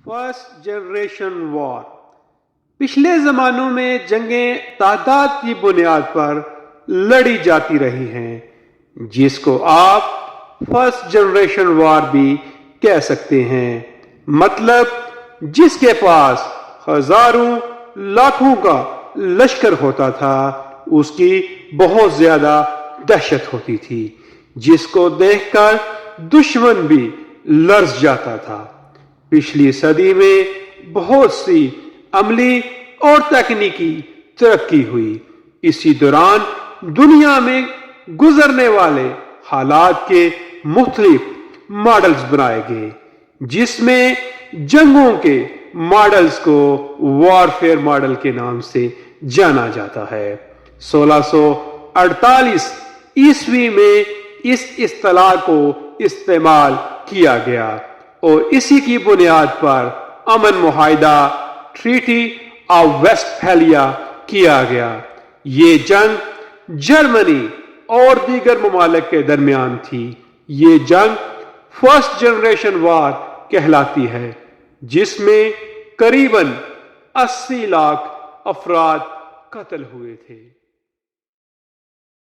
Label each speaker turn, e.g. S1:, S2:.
S1: First generation وار پچھلے زمانوں میں جنگیں تعداد کی بنیاد پر لڑی جاتی رہی ہیں، جس کو آپ فرسٹ جنریشن وار بھی کہہ سکتے ہیں۔ مطلب جس کے پاس ہزاروں لاکھوں کا لشکر ہوتا تھا، اس کی بہت زیادہ دہشت ہوتی تھی، جس کو دیکھ کر دشمن بھی لرز جاتا تھا۔ پچھلی صدی میں بہت سی عملی اور تکنیکی ترقی ہوئی۔ اسی دوران دنیا میں گزرنے والے حالات کے مختلف ماڈلز بنائے گئے، جس میں جنگوں کے ماڈلز کو وارفیئر ماڈل کے نام سے جانا جاتا ہے۔ 1648 عیسوی میں اس اصطلاح کو استعمال کیا گیا اور اسی کی بنیاد پر امن معاہدہ ٹریٹی آف ویسٹفیلیا کیا گیا۔ یہ جنگ جرمنی اور دیگر ممالک کے درمیان تھی۔ یہ جنگ فرسٹ جنریشن وار کہلاتی ہے، جس میں قریباً 80 لاکھ افراد قتل ہوئے تھے۔